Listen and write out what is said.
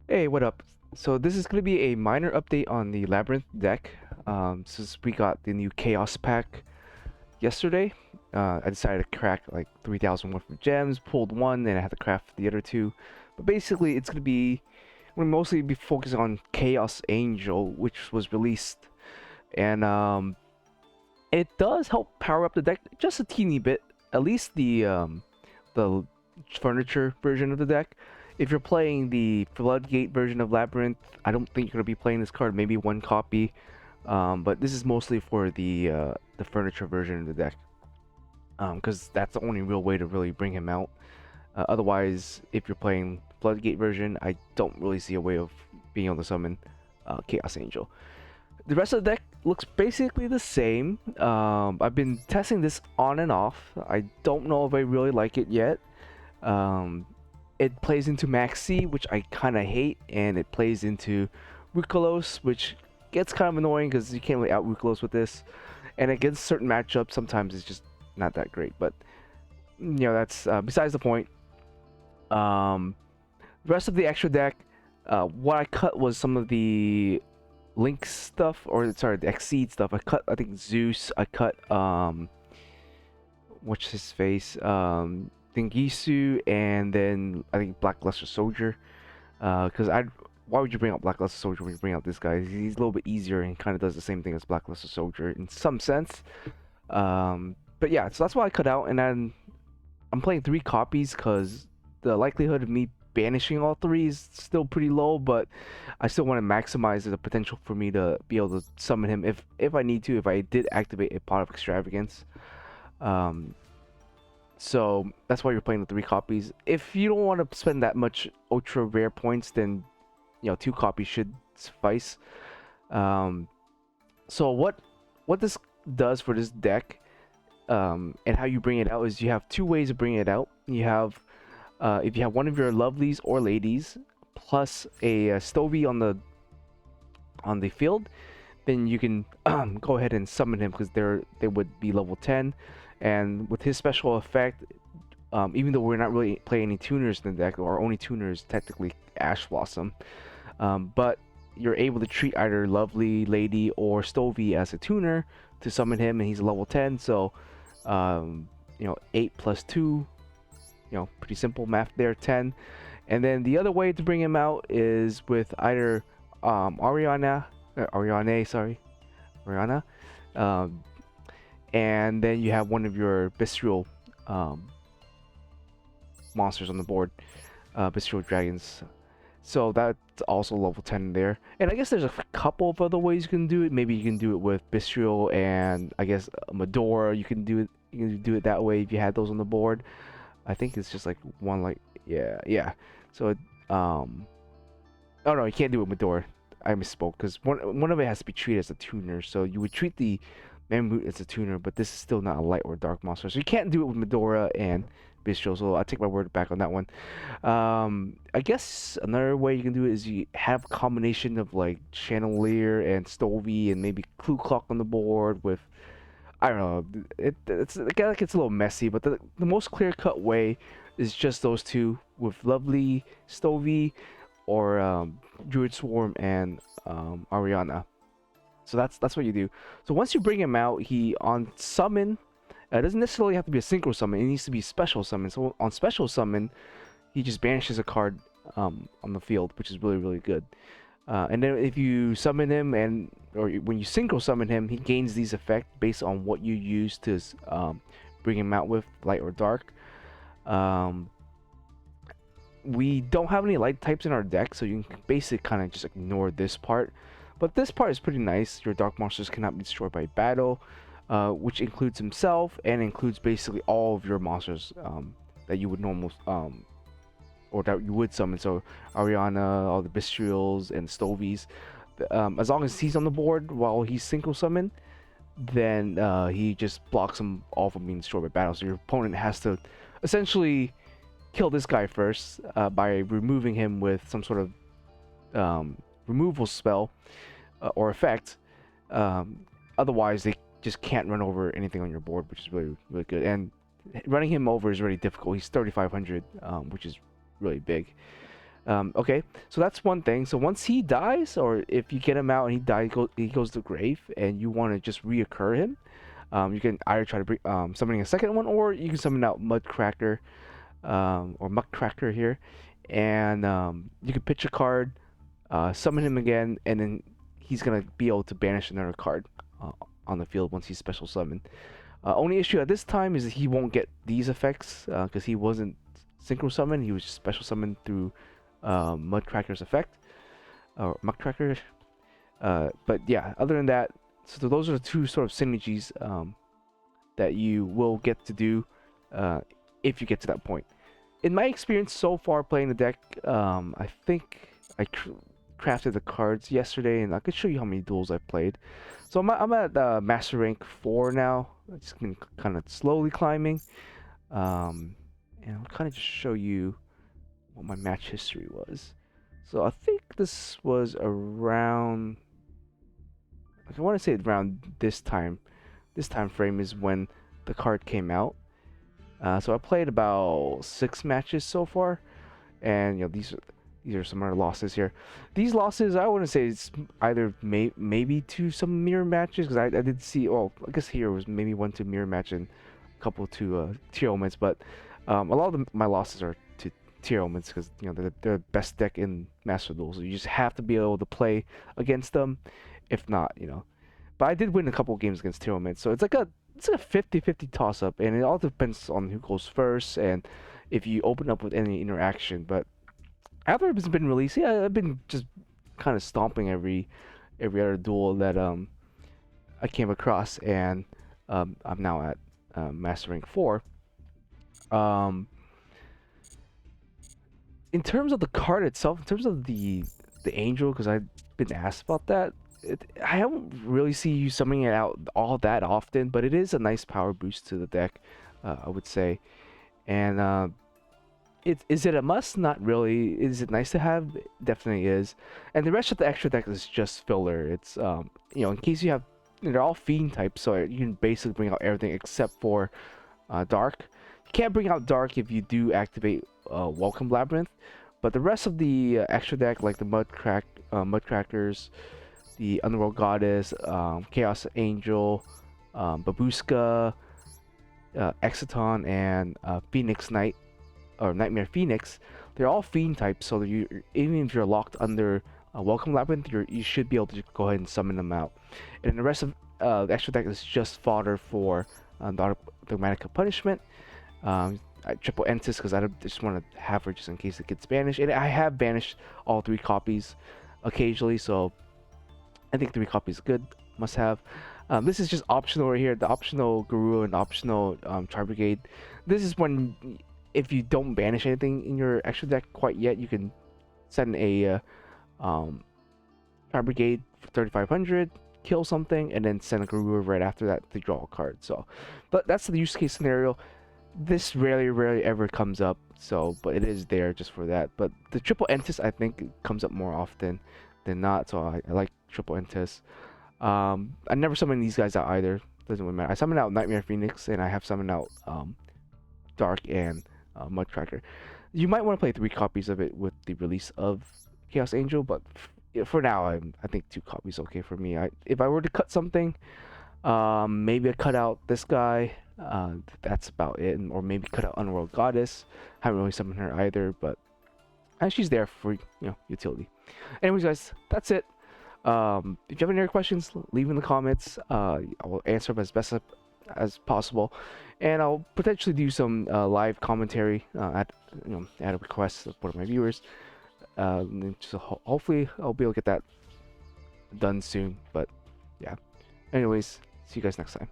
Hey, what up? So this is going to be a minor update on the Labyrinth deck. Since we got the new Chaos pack yesterday, I decided to crack like 3,000 worth of gems, pulled one, and I had to craft the other two. But basically, it's going to be, we're mostly be focusing on Chaos Angel, which was released. And it does help power up the deck just a teeny bit, at least the furniture version of the deck. If you're playing the Floodgate version of Labyrinth, I don't think you're gonna be playing this card. Maybe one copy, but this is mostly for the furniture version of the deck, because that's the only real way to really bring him out. Otherwise, if you're playing Floodgate version, I don't really see a way of being able to summon Chaos Angel. The rest of the deck looks basically the same. I've been testing this on and off. I don't know if I really like it yet. Um, it plays into Maxi, which I kind of hate, and it plays into Rukalos, which gets kind of annoying because you can't really out Rukalos with this. And against certain matchups, sometimes it's just not that great. But that's besides the point. The rest of the extra deck, what I cut was some of the Link stuff, or sorry, the Exceed stuff. I cut, I think Zeus. I cut what's his face, Dingisu, and then I think Blackluster Soldier. Because why would you bring out Blackluster Soldier when you bring out this guy? He's a little bit easier and kind of does the same thing as Blackluster Soldier in some sense. But yeah, so that's why I cut out, and then I'm playing 3 copies because the likelihood of me banishing all 3 is still pretty low, but I still want to maximize the potential for me to be able to summon him if I need to, if I did activate a Pot of Extravagance. Um, so that's why you're playing the 3 copies. If you don't want to spend that much ultra rare points, then 2 copies should suffice. Um, so what this does for this deck, and how you bring it out, is you have 2 ways of bringing it out. You have if you have one of your lovelies or ladies plus a Stovey on the field, then you can go ahead and summon him because they would be level 10, and with his special effect, even though we're not really playing any tuners in the deck, our only tuner is technically Ash Blossom, but you're able to treat either lovely, lady, or Stovey as a tuner to summon him, and he's level 10. So 8 plus 2, pretty simple math there, 10. And then the other way to bring him out is with either Ariana, Ariana, um, and then you have one of your bestial monsters on the board, bestial dragons. So that's also level 10 there. And I guess there's a couple of other ways you can do it. Maybe you can do it with bestial and I guess Medora. You can do it. You can do it that way if you had those on the board. I think it's just like one, like, yeah. So oh no, you can't do it with Medora. I misspoke because one of it has to be treated as a tuner. So you would treat the Mammoth as a tuner, but this is still not a light or dark monster. So you can't do it with Medora and Bistro. So I take my word back on that one. I guess another way you can do it is you have a combination of like Chandelier and Stovey and maybe Clue Clock on the board with, I don't know. It gets a little messy, but the most clear cut way is just those 2 with Lovely, Stovey, or Druid Swarm and Ariana. So that's what you do. So once you bring him out, he on summon. It doesn't necessarily have to be a synchro summon. It needs to be special summon. So on special summon, he just banishes a card on the field, which is really good. And then if you summon him or when you synchro summon him, he gains these effects based on what you use to bring him out with, light or dark. We don't have any light types in our deck, so you can basically kind of just ignore this part. But this part is pretty nice. Your dark monsters cannot be destroyed by battle, which includes himself and includes basically all of your monsters that you would or that you would summon. So Ariana, all the Bistrials and Stovies. As long as he's on the board while he's synchro summoned, then he just blocks them all from being destroyed by battle. So your opponent has to essentially kill this guy first by removing him with some sort of removal spell or effect. Otherwise, they just can't run over anything on your board, which is really good. And running him over is really difficult. He's 3,500, which is really big. Okay, so that's one thing. So once he dies, or if you get him out and he dies, he goes to the grave, and you want to just reoccur him, you can either try to bring summoning a second one, or you can summon out Mudcracker, or Muckcracker here, and you can pitch a card, summon him again, and then he's gonna be able to banish another card on the field once he's special summoned. Only issue at this time is that he won't get these effects because he wasn't synchro summoned. He was just special summoned through Mudcracker's effect or Muckcracker. But yeah, other than that, so those are the two sort of synergies that you will get to do if you get to that point. In my experience so far playing the deck, I think I crafted the cards yesterday, and I could show you how many duels I've played. So I'm at Master Rank 4 now. I've just been kind of slowly climbing. And I'll kind of just show you what my match history was. So I think this was around, I want to say around this time frame is when the card came out. So I played about 6 matches so far, and these are some other losses here. These losses, I wouldn't say it's either maybe to some mirror matches, because I did see, well, I guess here was maybe 1 to mirror match and a couple to tier elements, but a lot of my losses are to tier elements because they're the best deck in Master Duel, so you just have to be able to play against them. If not, But I did win a couple games against tier elements, so it's like a 50-50 toss up, and it all depends on who goes first and if you open up with any interaction. But after it's been released, yeah, I've been just kind of stomping every other duel that I came across, and I'm now at Master Rank 4. In terms of the card itself, in terms of the angel, because I've been asked about that, I don't really see you summoning it out all that often, but it is a nice power boost to the deck, I would say. And is it a must? Not really. Is it nice to have? It definitely is. And the rest of the extra deck is just filler. It's in case you have, they're all fiend types, so you can basically bring out everything except for dark. You can't bring out dark if you do activate Welcome Labyrinth, but the rest of the extra deck, like the Mudcrackers, the Underworld Goddess, Chaos Angel, Babushka, Exciton, and Phoenix Knight, or Nightmare Phoenix, they're all fiend types, so even if you're locked under Welcome Labyrinth, you should be able to go ahead and summon them out. And the rest of the extra deck is just fodder for Dogmatic Punishment. I triple Entis because I just want to have her just in case it gets banished. And I have banished all 3 copies occasionally, so I think 3 copies is good, must have. This is just optional right here, the optional Guru and optional Char Brigade. This is when, if you don't banish anything in your extra deck quite yet, you can send a Char Brigade for 3,500, kill something, and then send a Guru right after that to draw a card. So, but that's the use case scenario. This rarely ever comes up, so, but it is there just for that. But the triple Entis, I think, comes up more often than not, so I like triple Entis. I never summon these guys out either, doesn't really matter. I summon out Nightmare Phoenix, and I have summoned out Dark and Mudcracker. You might want to play 3 copies of it with the release of Chaos Angel, but for now, I think 2 copies okay for me. If I were to cut something, maybe I cut out this guy. That's about it, or maybe cut out Underworld Goddess. Haven't really summoned her either, but she's there for utility. Anyways, guys, that's it. If you have any other questions, leave in the comments. I will answer them as best as possible, and I'll potentially do some live commentary at a request of one of my viewers. So hopefully I'll be able to get that done soon. But yeah. Anyways, see you guys next time.